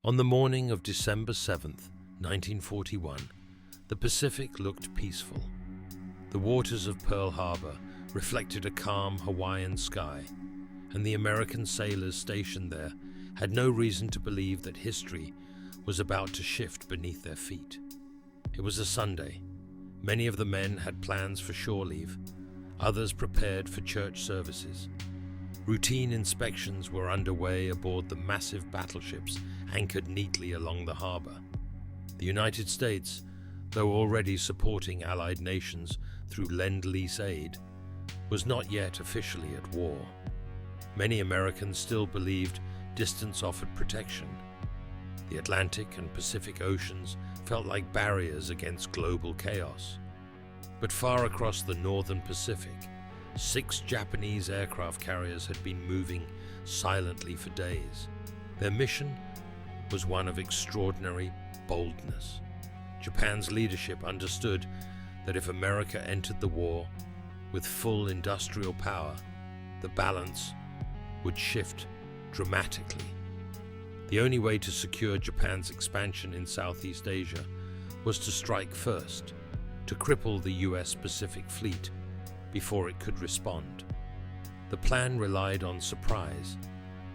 On the morning of December 7th, 1941, the Pacific looked peaceful. The waters of Pearl Harbor reflected a calm Hawaiian sky, and the American sailors stationed there had no reason to believe that history was about to shift beneath their feet. It was a Sunday. Many of the men had plans for shore leave, others prepared for church services. Routine inspections were underway aboard the massive battleships anchored neatly along the harbor. The United States, though already supporting Allied nations through Lend-Lease aid, was not yet officially at war. Many Americans still believed distance offered protection. The Atlantic and Pacific Oceans felt like barriers against global chaos. But far across the northern Pacific, 6 Japanese aircraft carriers had been moving silently for days. Their mission was one of extraordinary boldness. Japan's leadership understood that if America entered the war with full industrial power, the balance would shift dramatically. The only way to secure Japan's expansion in Southeast Asia was to strike first, to cripple the US Pacific Fleet before it could respond. The plan relied on surprise.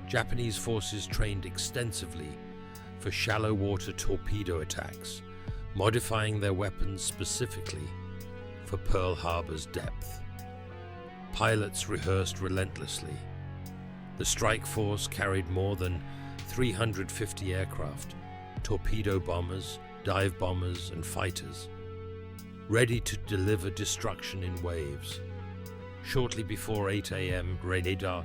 Japanese forces trained extensively for shallow water torpedo attacks, modifying their weapons specifically for Pearl Harbor's depth. Pilots rehearsed relentlessly. The strike force carried more than 350 aircraft, torpedo bombers, dive bombers, and fighters, ready to deliver destruction in waves. Shortly before 8 a.m., radar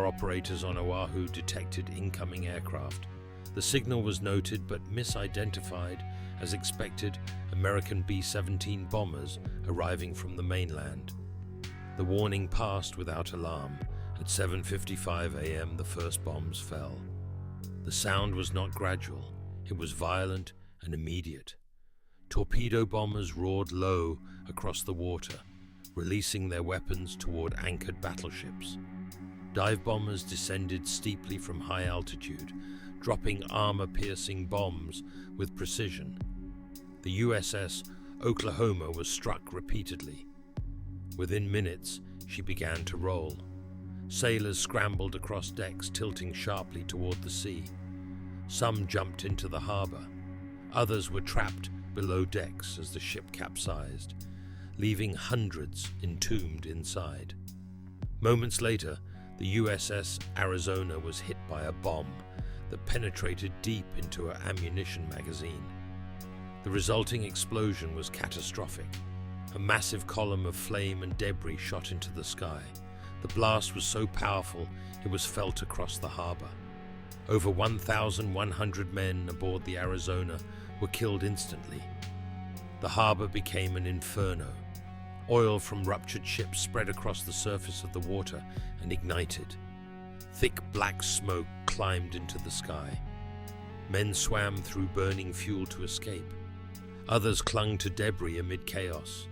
operators on Oahu detected incoming aircraft. The signal was noted but misidentified as expected American B-17 bombers arriving from the mainland. The warning passed without alarm. At 7:55 a.m., the first bombs fell. The sound was not gradual, it was violent and immediate. Torpedo bombers roared low across the water, releasing their weapons toward anchored battleships. Dive bombers descended steeply from high altitude, dropping armor-piercing bombs with precision. The USS Oklahoma was struck repeatedly. Within minutes, she began to roll. Sailors scrambled across decks, tilting sharply toward the sea. Some jumped into the harbor. Others were trapped below decks as the ship capsized, leaving hundreds entombed inside. Moments later, the USS Arizona was hit by a bomb that penetrated deep into her ammunition magazine. The resulting explosion was catastrophic. A massive column of flame and debris shot into the sky. The blast was so powerful it was felt across the harbor. Over 1,100 men aboard the Arizona were killed instantly. The harbor became an inferno. Oil from ruptured ships spread across the surface of the water and ignited. Thick black smoke climbed into the sky. Men swam through burning fuel to escape. Others clung to debris amid chaos.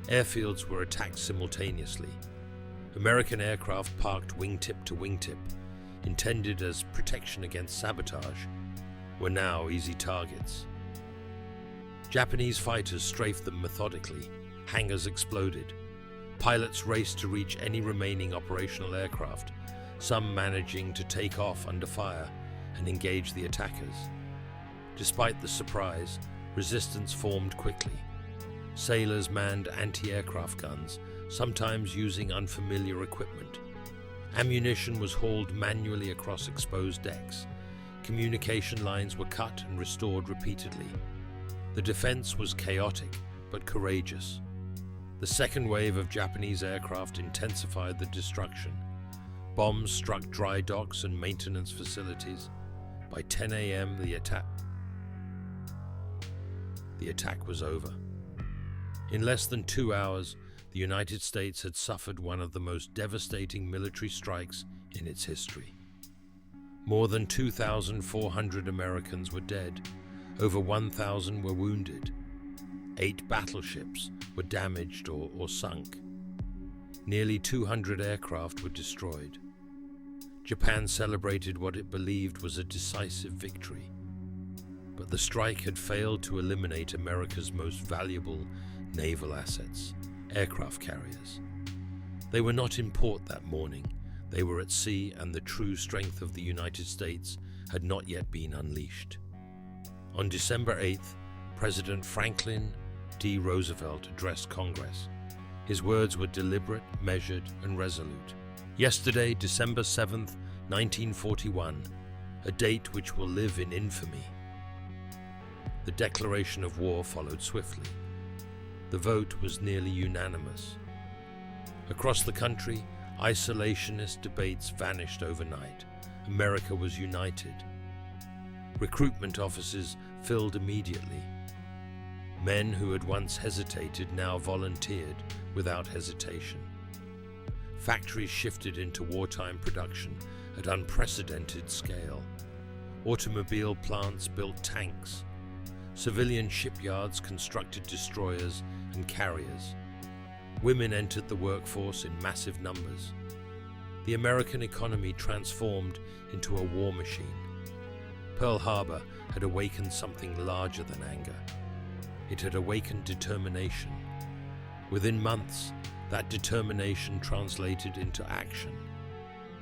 Airfields were attacked simultaneously. American aircraft parked wingtip to wingtip, intended as protection against sabotage, were now easy targets. Japanese fighters strafed them methodically. Hangars exploded. Pilots raced to reach any remaining operational aircraft, some managing to take off under fire and engage the attackers. Despite the surprise, resistance formed quickly. Sailors manned anti-aircraft guns, sometimes using unfamiliar equipment. Ammunition was hauled manually across exposed decks. Communication lines were cut and restored repeatedly. The defense was chaotic but courageous. The second wave of Japanese aircraft intensified the destruction. Bombs struck dry docks and maintenance facilities. By 10 a.m., the attack was over. In less than 2 hours, the United States had suffered one of the most devastating military strikes in its history. More than 2,400 Americans were dead. Over 1,000 were wounded. 8 battleships were damaged or sunk. Nearly 200 aircraft were destroyed. Japan celebrated what it believed was a decisive victory. But the strike had failed to eliminate America's most valuable naval assets, aircraft carriers. They were not in port that morning. They were at sea, and the true strength of the United States had not yet been unleashed. On December 8th, President Franklin D. Roosevelt addressed Congress. His words were deliberate, measured, and resolute. Yesterday, December 7th, 1941, a date which will live in infamy. The declaration of war followed swiftly. The vote was nearly unanimous. Across the country, isolationist debates vanished overnight. America was united. Recruitment offices filled immediately. Men who had once hesitated now volunteered without hesitation. Factories shifted into wartime production at unprecedented scale. Automobile plants built tanks. Civilian shipyards constructed destroyers and carriers. Women entered the workforce in massive numbers. The American economy transformed into a war machine. Pearl Harbor had awakened something larger than anger. It had awakened determination. Within months, that determination translated into action.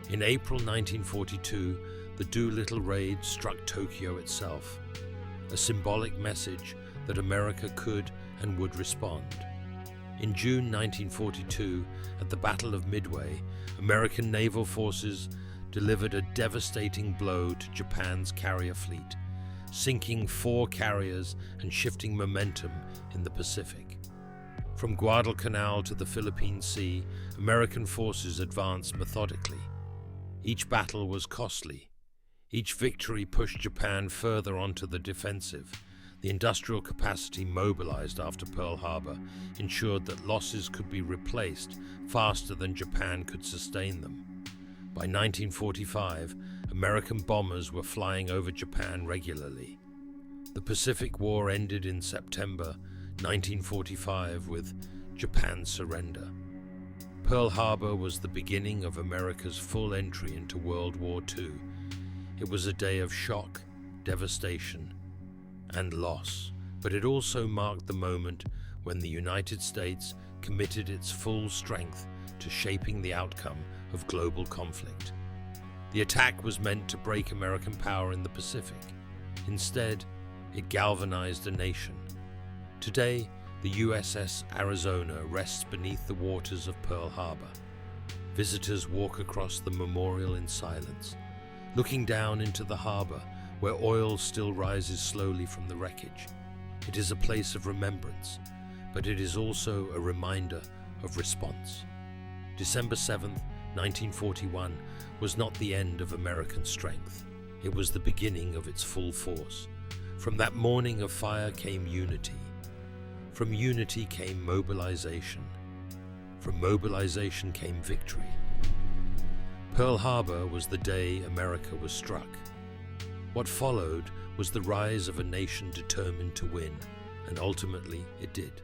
In April 1942, the Doolittle raid struck Tokyo itself, a symbolic message that America could and would respond. In June 1942, at the Battle of Midway, American naval forces delivered a devastating blow to Japan's carrier fleet, sinking 4 carriers and shifting momentum in the Pacific. From Guadalcanal to the Philippine Sea, American forces advanced methodically. Each battle was costly. Each victory pushed Japan further onto the defensive. The industrial capacity mobilized after Pearl Harbor ensured that losses could be replaced faster than Japan could sustain them. By 1945, American bombers were flying over Japan regularly. The Pacific War ended in September 1945 with Japan's surrender. Pearl Harbor was the beginning of America's full entry into World War II. It was a day of shock, devastation, and loss, but it also marked the moment when the United States committed its full strength to shaping the outcome of global conflict. The attack was meant to break American power in the Pacific. Instead, it galvanized a nation. Today, the USS Arizona rests beneath the waters of Pearl Harbor. Visitors walk across the memorial in silence, looking down into the harbor where oil still rises slowly from the wreckage. It is a place of remembrance, but it is also a reminder of response. December 7th, 1941 was not the end of American strength. It was the beginning of its full force. From that morning of fire came unity. From unity came mobilization. From mobilization came victory. Pearl Harbor was the day America was struck. What followed was the rise of a nation determined to win, and ultimately it did.